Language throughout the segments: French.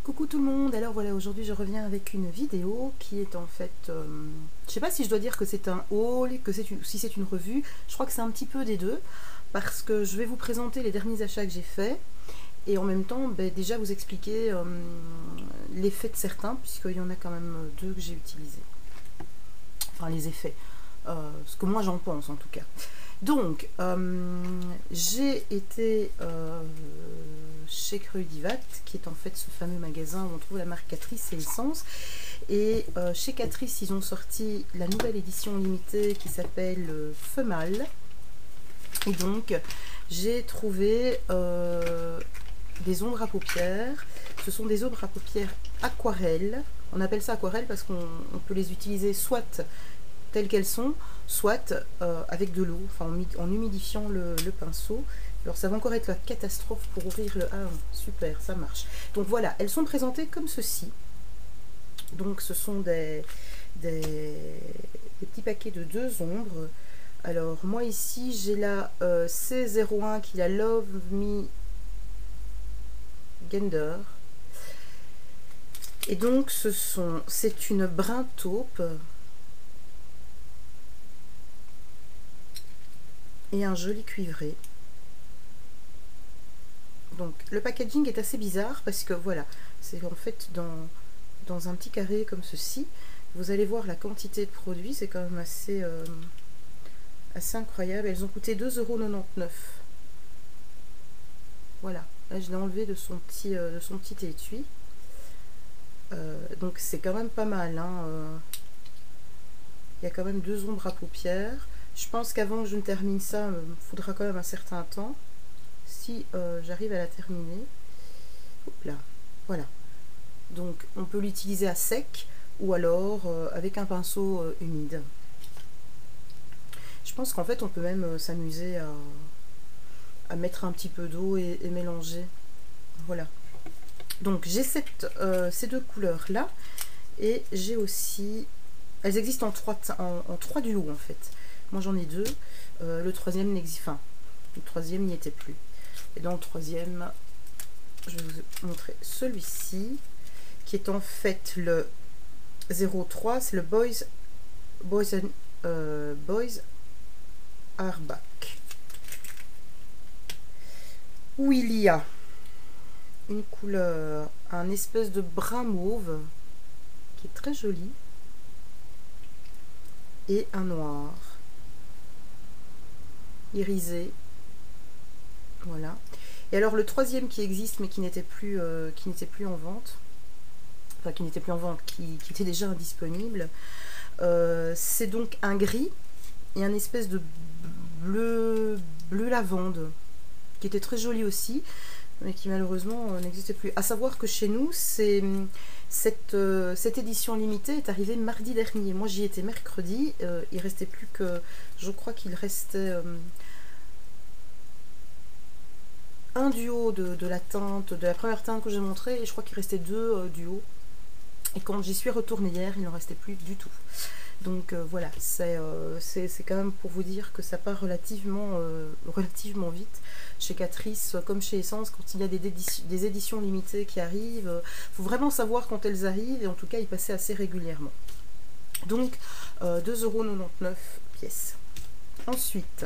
Coucou tout le monde, alors voilà, aujourd'hui je reviens avec une vidéo qui est en fait, je sais pas si je dois dire que c'est un haul, si c'est une revue, je crois que c'est un petit peu des deux, parce que je vais vous présenter les derniers achats que j'ai faits, et en même temps, déjà vous expliquer l'effet de certains, puisqu'il y en a quand même deux que j'ai utilisés, enfin les effets, ce que moi j'en pense en tout cas. Donc, j'ai été chez Crudivat, qui est en fait ce fameux magasin où on trouve la marque Catrice et Essence. Et chez Catrice, ils ont sorti la nouvelle édition limitée qui s'appelle Femal. Et donc, j'ai trouvé des ombres à paupières. Ce sont des ombres à paupières aquarelles. On appelle ça aquarelle parce qu'on peut les utiliser soit telles qu'elles sont, soit avec de l'eau, enfin en humidifiant le pinceau. Alors ça va encore être la catastrophe pour ouvrir le... Ah super, ça marche. Donc voilà, elles sont présentées comme ceci. Donc ce sont des petits paquets de 2 ombres. Alors moi ici j'ai la C01 qui est la Love Me Gender. Et donc c'est une brun taupe et un joli cuivré. Donc le packaging est assez bizarre parce que voilà, c'est en fait dans un petit carré comme ceci. Vous allez voir la quantité de produits, c'est quand même assez incroyable. Elles ont coûté 2,99 €. Voilà, là je l'ai enlevé de son petit étui. Donc c'est quand même pas mal, hein. Il y a quand même 2 ombres à paupières. Je pense qu'avant que je ne termine ça, il me faudra quand même un certain temps. Si j'arrive à la terminer. Hop là, voilà. Donc on peut l'utiliser à sec ou alors avec un pinceau humide. Je pense qu'en fait on peut même s'amuser à mettre un petit peu d'eau et mélanger. Voilà. Donc j'ai ces 2 couleurs là et j'ai aussi... Elles existent en 3 duos en fait. Moi j'en ai 2. Le troisième n'existe... Enfin, le troisième n'y était plus. Et dans le troisième, je vais vous montrer celui-ci, qui est en fait le 03, c'est le Boys Are Back, où il y a une couleur, un espèce de brun mauve, qui est très joli, et un noir, irisé. Voilà. Et alors le troisième qui existe mais qui n'était plus en vente, enfin qui n'était plus en vente, qui était déjà indisponible, c'est donc un gris et un espèce de bleu lavande qui était très joli aussi, mais qui malheureusement n'existait plus. À savoir que chez nous, cette édition limitée est arrivée mardi dernier. Moi j'y étais mercredi, il restait plus que, je crois qu'il restait un duo de la teinte, de la première teinte que j'ai montrée, et je crois qu'il restait 2 duos. Et quand j'y suis retournée hier, il n'en restait plus du tout. Donc voilà, c'est quand même pour vous dire que ça part relativement vite. Chez Catrice, comme chez Essence, quand il y a des éditions limitées qui arrivent, il faut vraiment savoir quand elles arrivent, et en tout cas, ils passaient assez régulièrement. Donc 2,99 € pièce. Ensuite,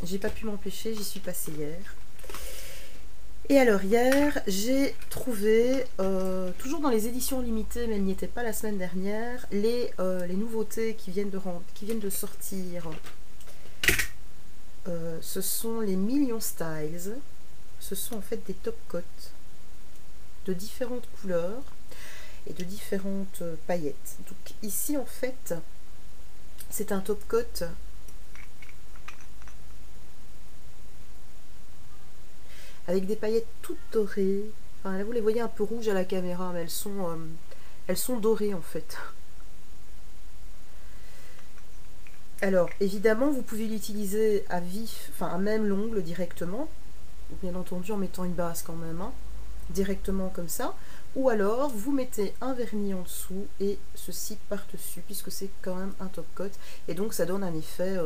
j'ai pas pu m'empêcher, j'y suis passée hier. Et alors hier, j'ai trouvé, toujours dans les éditions limitées, mais elles n'y étaient pas la semaine dernière, les nouveautés qui viennent de sortir. Ce sont les Million Styles. Ce sont en fait des top coats de différentes couleurs et de différentes paillettes. Donc ici en fait, c'est un top coat avec des paillettes toutes dorées. Enfin, là vous les voyez un peu rouges à la caméra, mais elles sont dorées en fait. Alors évidemment vous pouvez l'utiliser à vif, enfin à même l'ongle directement, bien entendu en mettant une base quand même, hein, directement comme ça, ou alors vous mettez un vernis en dessous et ceci par-dessus, puisque c'est quand même un top coat, et donc ça donne un effet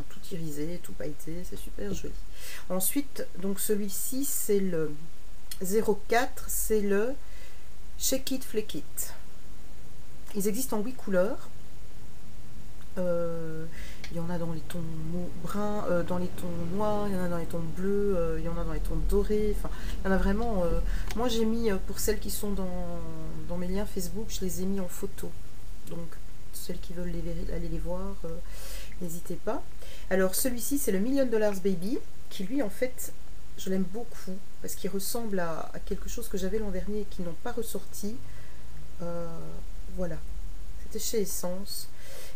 tout irisé, tout pailleté, c'est super joli. Ensuite, donc celui-ci c'est le 04, c'est le Shake It, Flake It. Ils existent en 8 couleurs. Il y en a dans les tons bruns, dans les tons noirs, il y en a dans les tons bleus, il y en a dans les tons dorés. Enfin, il y en a vraiment. Moi, j'ai mis, pour celles qui sont dans mes liens Facebook, je les ai mis en photo. Donc, celles qui veulent aller les voir, n'hésitez pas. Alors, celui-ci, c'est le Million Dollars Baby, qui lui, en fait, je l'aime beaucoup, parce qu'il ressemble à quelque chose que j'avais l'an dernier et qui n'ont pas ressorti. Voilà. C'était chez Essence.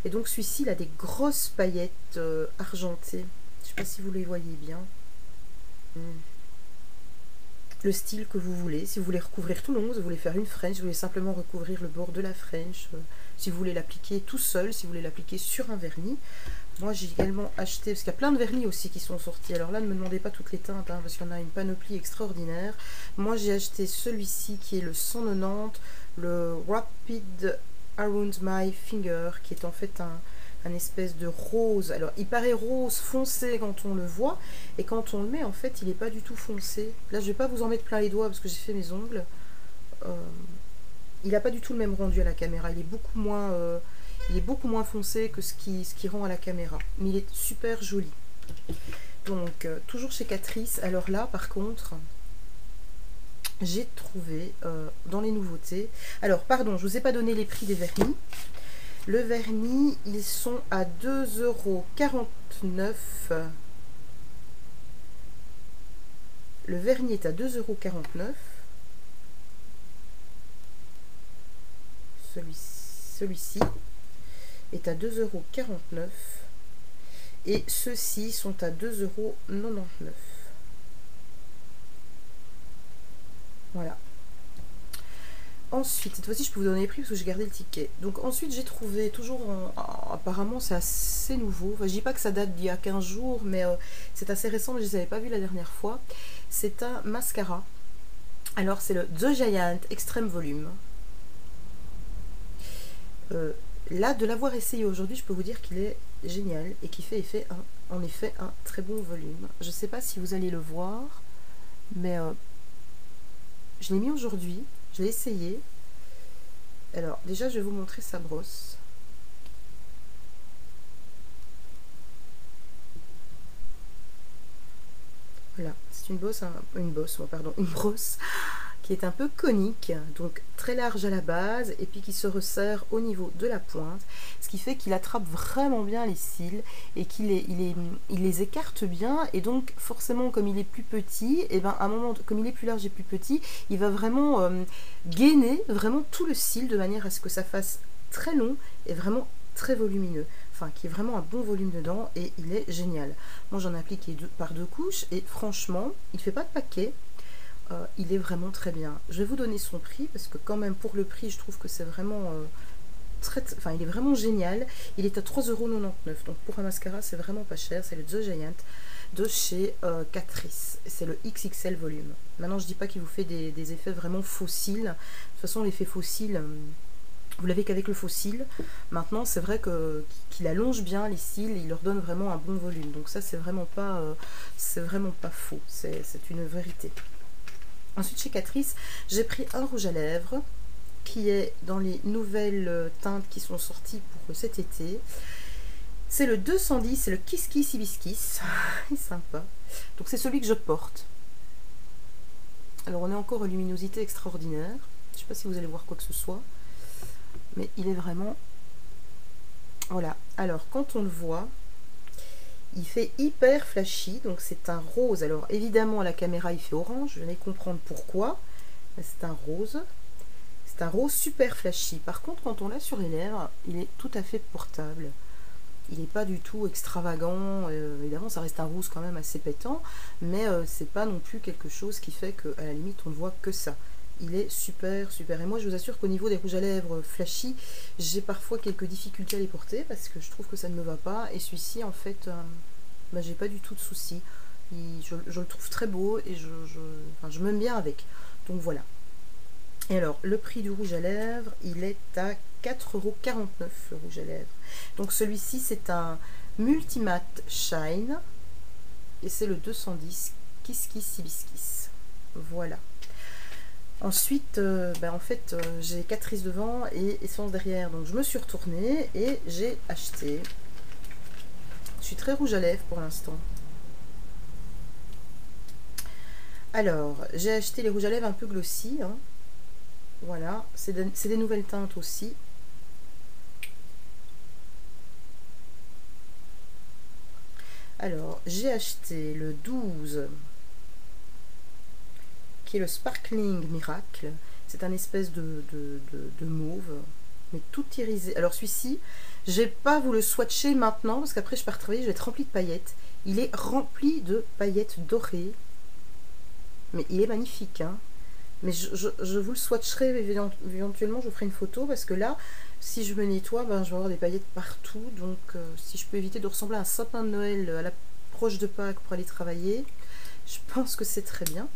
Et donc celui-ci, il a des grosses paillettes argentées. Je ne sais pas si vous les voyez bien. Le style que vous voulez. Si vous voulez recouvrir tout le long, si vous voulez faire une French, si vous voulez simplement recouvrir le bord de la French, si vous voulez l'appliquer tout seul, si vous voulez l'appliquer sur un vernis. Moi, j'ai également acheté, parce qu'il y a plein de vernis aussi qui sont sortis. Alors là, ne me demandez pas toutes les teintes, hein, parce qu'il y en a une panoplie extraordinaire. Moi, j'ai acheté celui-ci qui est le 190, le Rapid Around My Finger, qui est en fait un espèce de rose. Alors il paraît rose foncé quand on le voit, et quand on le met, en fait, il n'est pas du tout foncé. Là, je vais pas vous en mettre plein les doigts parce que j'ai fait mes ongles. Il n'a pas du tout le même rendu à la caméra. Il est beaucoup moins foncé que ce qui rend à la caméra. Mais il est super joli. Donc, toujours chez Catrice. Alors là, par contre, j'ai trouvé dans les nouveautés. Alors, pardon, je ne vous ai pas donné les prix des vernis. Le vernis, ils sont à 2,49 €. Le vernis est à 2,49 €. Celui-ci est à 2,49 € et ceux-ci sont à 2,99 €. Voilà. Ensuite, cette fois-ci, je peux vous donner les prix parce que j'ai gardé le ticket. Donc ensuite, j'ai trouvé, toujours, apparemment, c'est assez nouveau. Enfin, je dis pas que ça date d'il y a 15 jours, mais c'est assez récent, mais je ne les avais pas vus la dernière fois. C'est un mascara. Alors, c'est le The Giant Extreme Volume. Là, de l'avoir essayé aujourd'hui, je peux vous dire qu'il est génial et qu'il fait en effet un très bon volume. Je ne sais pas si vous allez le voir, mais je l'ai mis aujourd'hui. Je l'ai essayé. Alors, déjà, je vais vous montrer sa brosse. Voilà, c'est une brosse qui est un peu conique, donc très large à la base, et puis qui se resserre au niveau de la pointe, ce qui fait qu'il attrape vraiment bien les cils, et qu'il les écarte bien, et donc forcément, comme il est plus petit, et ben à un moment, comme il est plus large et plus petit, il va vraiment gainer vraiment tout le cil, de manière à ce que ça fasse très long, et vraiment très volumineux. Enfin, qui est vraiment un bon volume dedans, et il est génial. Moi, j'en ai appliqué par deux couches, et franchement, il ne fait pas de paquet. Il est vraiment très bien. Je vais vous donner son prix, parce que quand même, pour le prix, je trouve que c'est vraiment enfin, il est vraiment génial. Il est à 3,99 €. Donc pour un mascara, c'est vraiment pas cher. C'est le The Giant de chez Catrice. C'est le XXL volume. Maintenant, je dis pas qu'il vous fait des effets vraiment fossiles. De toute façon, l'effet fossile, vous l'avez qu'avec le faux cil. Maintenant, c'est vrai qu'il allonge bien les cils, il leur donne vraiment un bon volume. Donc ça, c'est vraiment pas faux. C'est une vérité. Ensuite, chez Catrice, j'ai pris un rouge à lèvres qui est dans les nouvelles teintes qui sont sorties pour cet été. C'est le 210, c'est le Kiss Kiss Hibiscus. Il est sympa. Donc c'est celui que je porte. Alors on est encore à luminosité extraordinaire. Je ne sais pas si vous allez voir quoi que ce soit. Mais il est vraiment... Voilà. Alors quand on le voit, il fait hyper flashy. Donc c'est un rose. Alors évidemment à la caméra il fait orange. Je vais comprendre pourquoi. C'est un rose. C'est un rose super flashy. Par contre quand on l'a sur les lèvres, il est tout à fait portable. Il n'est pas du tout extravagant. Évidemment ça reste un rose quand même assez pétant. Mais c'est pas non plus quelque chose qui fait qu'à la limite on ne voit que ça. Il est super super, et moi je vous assure qu'au niveau des rouges à lèvres flashy, j'ai parfois quelques difficultés à les porter parce que je trouve que ça ne me va pas, et celui-ci en fait bah, j'ai pas du tout de soucis. Je le trouve très beau et je m'aime bien avec, donc voilà. Et alors le prix du rouge à lèvres, il est à 4,49 € le rouge à lèvres. Donc celui-ci c'est un Multimatte Shine et c'est le 210 Kiss Kiss Hibiscus. Voilà. Ensuite, en fait, j'ai 4 iris devant et essence derrière. Donc je me suis retournée et j'ai acheté. Je suis très rouge à lèvres pour l'instant. Alors, j'ai acheté les rouges à lèvres un peu glossy. Hein. Voilà, c'est des nouvelles teintes aussi. Alors, j'ai acheté le 12, qui est le Sparkling Miracle. C'est un espèce de mauve, mais tout irisé. Alors celui-ci, je vais pas vous le swatcher maintenant, parce qu'après je pars travailler, je vais être rempli de paillettes. Il est rempli de paillettes dorées, mais il est magnifique. Hein. Mais je vous le swatcherai éventuellement, je vous ferai une photo, parce que là, si je me nettoie, je vais avoir des paillettes partout. Donc si je peux éviter de ressembler à un sapin de Noël à l'approche de Pâques pour aller travailler, je pense que c'est très bien.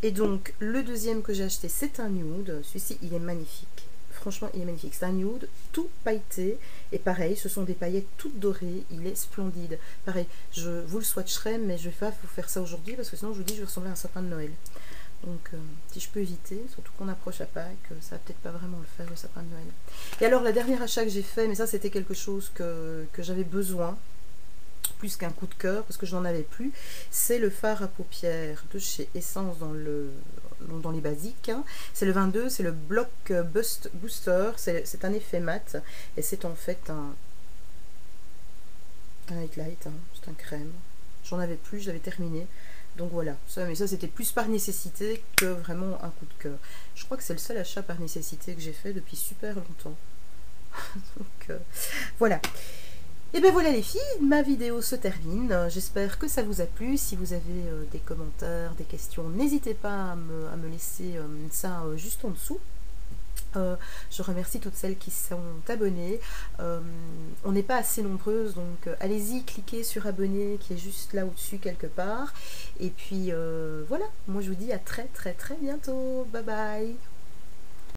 Et donc, le deuxième que j'ai acheté, c'est un nude. Celui-ci, il est magnifique. Franchement, il est magnifique. C'est un nude tout pailleté. Et pareil, ce sont des paillettes toutes dorées. Il est splendide. Pareil, je vous le swatcherai, mais je vais pas vous faire ça aujourd'hui parce que sinon, je vous dis, je vais ressembler à un sapin de Noël. Donc, si je peux éviter, surtout qu'on approche à Pâques, ça va peut-être pas vraiment le faire, le sapin de Noël. Et alors, la dernière achat que j'ai fait, mais ça, c'était quelque chose que j'avais besoin, plus qu'un coup de cœur parce que je n'en avais plus, c'est le fard à paupières de chez Essence dans les basiques. Hein. C'est le 22, c'est le Block Booster, c'est un effet mat et c'est en fait un highlight, hein. C'est un crème. J'en avais plus, je l'avais terminé. Donc voilà, mais ça c'était plus par nécessité que vraiment un coup de cœur. Je crois que c'est le seul achat par nécessité que j'ai fait depuis super longtemps. Donc voilà. Et bien voilà les filles, ma vidéo se termine. J'espère que ça vous a plu. Si vous avez des commentaires, des questions, n'hésitez pas à me laisser ça juste en dessous. Je remercie toutes celles qui sont abonnées. On n'est pas assez nombreuses, donc allez-y, cliquez sur abonner qui est juste là au-dessus quelque part. Et puis voilà, moi je vous dis à très très très bientôt. Bye bye.